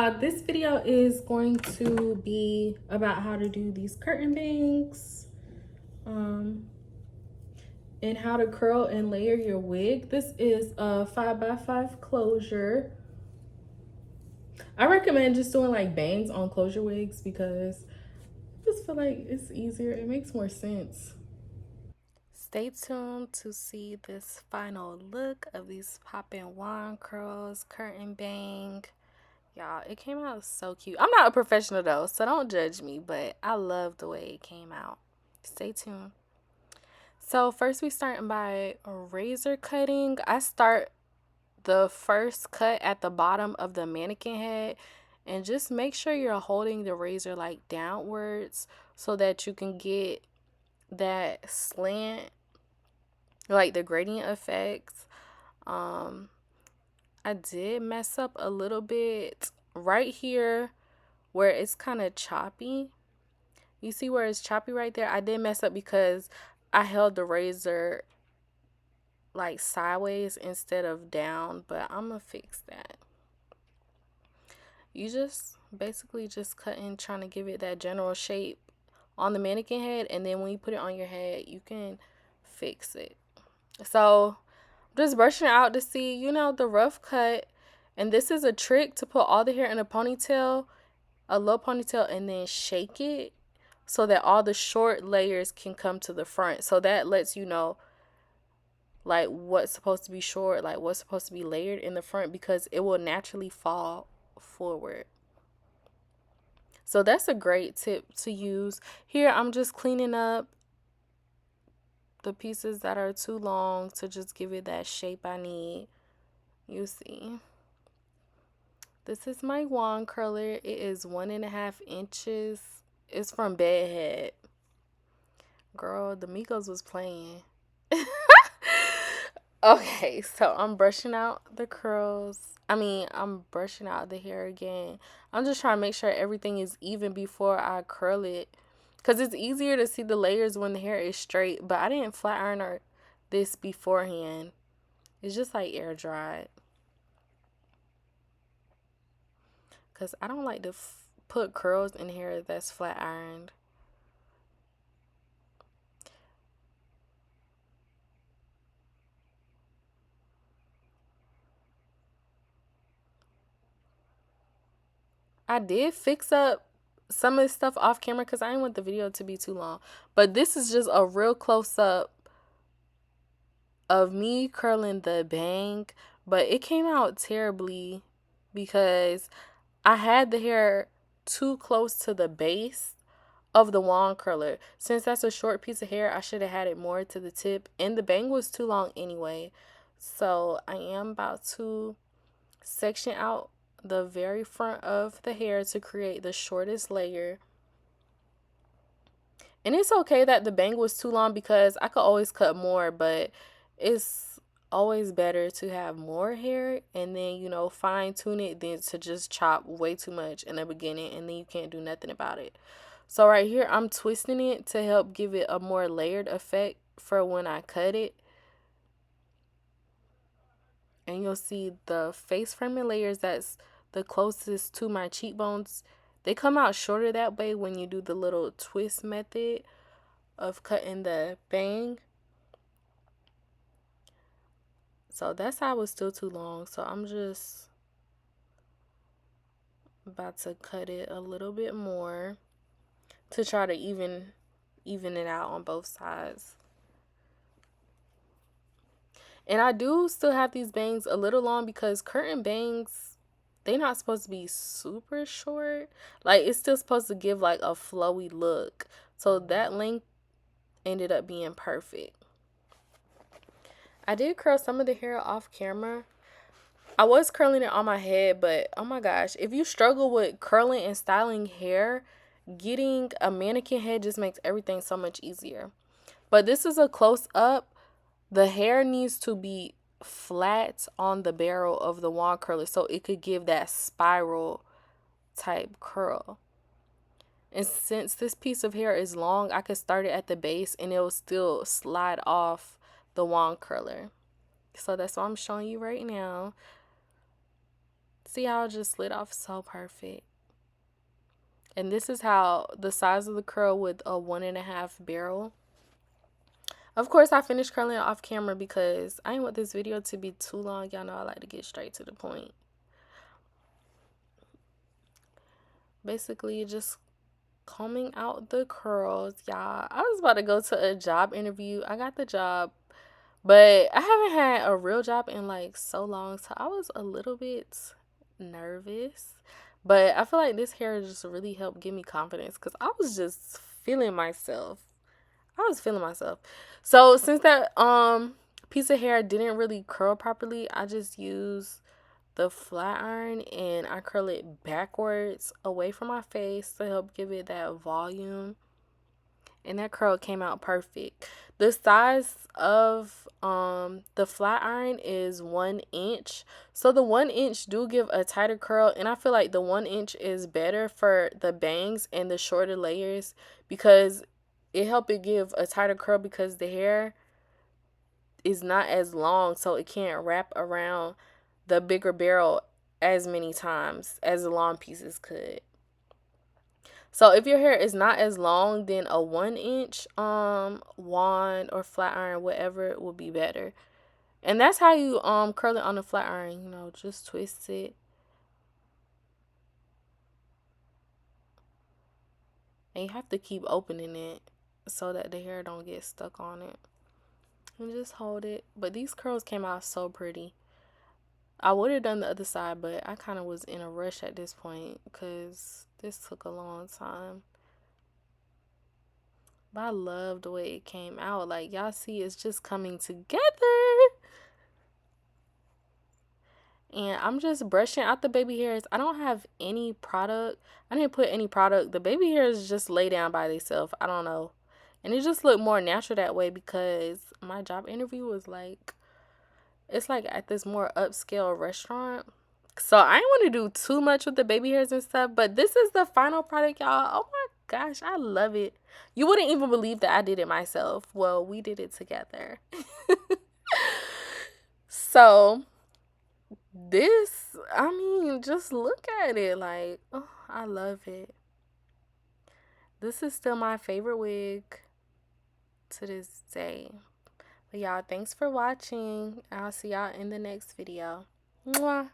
This video is going to be about how to do these curtain bangs, and how to curl and layer your wig. This is a 5x5 closure. I recommend just doing like bangs on closure wigs because I just feel like it's easier. It makes more sense. Stay tuned to see this final look of these poppin' wand curls, curtain bang. Y'all, it came out so cute. I'm not a professional though, so don't judge me, but I love the way it came out. Stay tuned. So first we starting by razor cutting. I start the first cut at the bottom of the mannequin head, and just make sure you're holding the razor like downwards so that you can get that slant, like the gradient effects. I did mess up a little bit right here where it's kind of choppy. You see where it's choppy right there? I did mess up because I held the razor like sideways instead of down, but I'm gonna fix that. You just basically just cutting, trying to give it that general shape on the mannequin head, and then when you put it on your head, you can fix it. So just brushing it out to see, you know, the rough cut. And this is a trick to put all the hair in a ponytail, a low ponytail, and then shake it so that all the short layers can come to the front. So that lets you know like what's supposed to be short, like what's supposed to be layered in the front, because it will naturally fall forward. So that's a great tip to use. Here I'm just cleaning up the pieces that are too long to just give it that shape I need. You see, this is my wand curler. It is 1.5 inches. It's from Bedhead. Girl, the Migos was playing. Okay, so I'm brushing out the curls. I'm brushing out the hair again. I'm just trying to make sure everything is even before I curl it, because it's easier to see the layers when the hair is straight. But I didn't flat iron this beforehand. It's just like air dried, because I don't like to put curls in hair that's flat ironed. I did fix up some of this stuff off camera because I didn't want the video to be too long. But this is just a real close up of me curling the bang. But it came out terribly because I had the hair too close to the base of the wand curler. Since that's a short piece of hair, I should have had it more to the tip. And the bang was too long anyway. So I am about to section out the very front of the hair to create the shortest layer. And it's okay that the bang was too long because I could always cut more, but it's always better to have more hair and then, you know, fine tune it than to just chop way too much in the beginning and then you can't do nothing about it. So right here, I'm twisting it to help give it a more layered effect for when I cut it. And you'll see the face framing layers that's the closest to my cheekbones, they come out shorter that way when you do the little twist method of cutting the bang. So that side was still too long, so I'm just about to cut it a little bit more to try to even it out on both sides. And I do still have these bangs a little long because curtain bangs, they're not supposed to be super short. Like, it's still supposed to give like a flowy look. So that length ended up being perfect. I did curl some of the hair off camera. I was curling it on my head, but oh my gosh, if you struggle with curling and styling hair, getting a mannequin head just makes everything so much easier. But this is a close up. The hair needs to be flat on the barrel of the wand curler so it could give that spiral type curl. And since this piece of hair is long, I could start it at the base and it will still slide off the wand curler. So that's what I'm showing you right now. See how it just slid off so perfect. And this is how the size of the curl with a 1.5 barrel. Of course, I finished curling it off camera because I didn't want this video to be too long. Y'all know I like to get straight to the point. Basically, just combing out the curls, y'all. I was about to go to a job interview. I got the job, but I haven't had a real job in like so long, so I was a little bit nervous. But I feel like this hair just really helped give me confidence because I was just feeling myself. I was feeling myself. So since that piece of hair didn't really curl properly, I just used the flat iron and I curl it backwards away from my face to help give it that volume. And that curl came out perfect. The size of the flat iron is 1 inch. So the 1 inch do give a tighter curl, and I feel like the 1 inch is better for the bangs and the shorter layers because it helps it give a tighter curl because the hair is not as long, so it can't wrap around the bigger barrel as many times as the long pieces could. So if your hair is not as long, then a 1 inch wand or flat iron, whatever, will be better. And that's how you curl it on the flat iron, you know, just twist it. And you have to keep opening it so that the hair don't get stuck on it. And just hold it. But these curls came out so pretty. I would have done the other side, but I kind of was in a rush at this point because this took a long time. But I love the way it came out. Like, y'all see, it's just coming together. And I'm just brushing out the baby hairs. I don't have any product. I didn't put any product. The baby hairs just lay down by themselves. I don't know. And it just looked more natural that way because my job interview was like, it's like at this more upscale restaurant. So I didn't want to do too much with the baby hairs and stuff. But this is the final product, y'all. Oh my gosh, I love it. You wouldn't even believe that I did it myself. Well, we did it together. So this, I mean, just look at it. Like, oh, I love it. This is still my favorite wig to this day. But y'all, thanks for watching. I'll see y'all in the next video. Mwah.